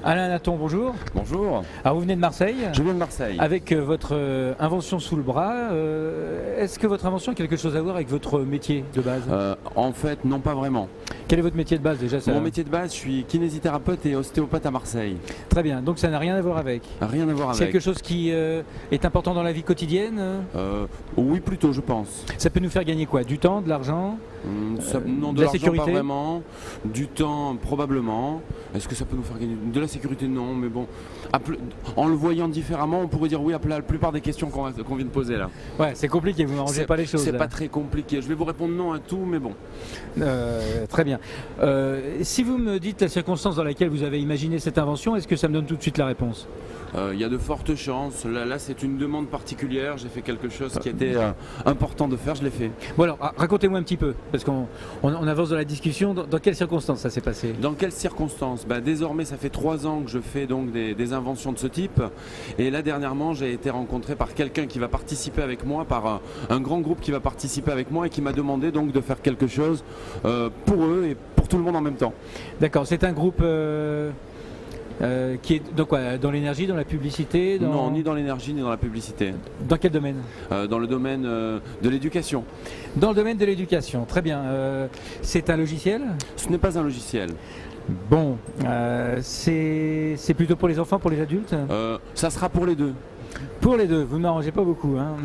Alain Nathan, bonjour. Bonjour. Alors vous venez de Marseille. Je viens de Marseille. Avec votre invention sous le bras. Est-ce que votre invention a quelque chose à voir avec votre métier de base? En fait, non, pas vraiment. Quel est votre métier de base déjà ça... Mon métier de base, je suis kinésithérapeute et ostéopathe à Marseille. Très bien, donc ça n'a rien à voir avec. Rien à voir avec. C'est quelque chose qui est important dans la vie quotidienne? Oui, plutôt, je pense. Ça peut nous faire gagner quoi? Du temps, de l'argent? Non, de de la l'argent, sécurité? pas vraiment. Du temps, probablement. Est-ce que ça peut nous faire gagner de la sécurité? Non, mais bon. En le voyant différemment, on pourrait dire oui à la plupart des questions qu'on vient de poser là. Ouais, c'est compliqué, vous n'arrangez pas les choses. C'est là. pas très compliqué. Je vais vous répondre non à tout, mais bon. Très bien. Si vous me dites la circonstance dans laquelle vous avez imaginé cette invention, est-ce que ça me donne tout de suite la réponse? Il y a de fortes chances. Là c'est une demande particulière. J'ai fait quelque chose qui était important de faire, je l'ai fait. Bon alors, racontez-moi un petit peu, parce qu'on avance dans la discussion. Dans quelles circonstances ça s'est passé? Dans quelles circonstances? Désormais, ça fait 3 ans que je fais donc des inventions de ce type. Et là, dernièrement, j'ai été rencontré par quelqu'un qui va participer avec moi, par un grand groupe qui va participer avec moi et qui m'a demandé donc de faire quelque chose pour eux et pour tout le monde en même temps. D'accord, c'est un groupe qui est donc, quoi, dans l'énergie, dans la publicité Non, ni dans l'énergie, ni dans la publicité. Dans quel domaine? Dans le domaine de l'éducation. Dans le domaine de l'éducation, très bien. C'est un logiciel? Ce n'est pas un logiciel. Bon, c'est plutôt pour les enfants, pour les adultes? Ça sera pour les deux. Pour les deux, vous ne m'arrangez pas beaucoup. Hein.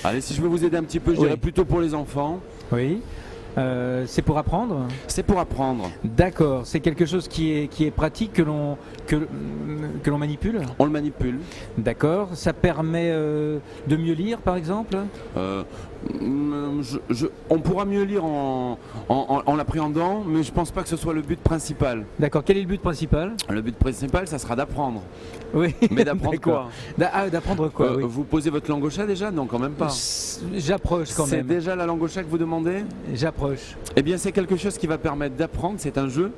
Allez, si je veux vous aider un petit peu, je dirais plutôt pour les enfants. Oui. C'est pour apprendre? C'est pour apprendre. D'accord, c'est quelque chose qui est pratique, que l'on manipule? On le manipule. D'accord, ça permet de mieux lire par exemple? On pourra mieux lire en l'appréhendant, mais je pense pas que ce soit le but principal. D'accord, quel est le but principal? Le but principal, ça sera d'apprendre. Oui. Mais d'apprendre quoi? D'apprendre quoi, oui. Vous posez votre langue au chat déjà? Non, quand même pas. J'approche quand même. C'est déjà la langue au chat que vous demandez? J'approche. Eh bien, c'est quelque chose qui va permettre d'apprendre. C'est un jeu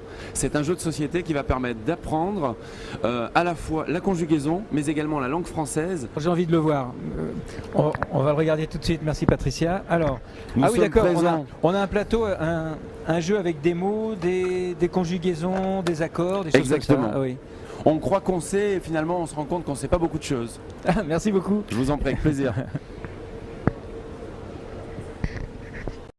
de société qui va permettre d'apprendre à la fois la conjugaison, mais également la langue française. J'ai envie de le voir. On va le regarder tout de suite. Merci Patricia. Alors, oui, d'accord. On a un plateau, un jeu avec des mots, des conjugaisons, des accords, des choses exactement. Comme ça. Ah, oui. On croit qu'on sait et finalement on se rend compte qu'on ne sait pas beaucoup de choses. Merci beaucoup. Je vous en prie, avec plaisir.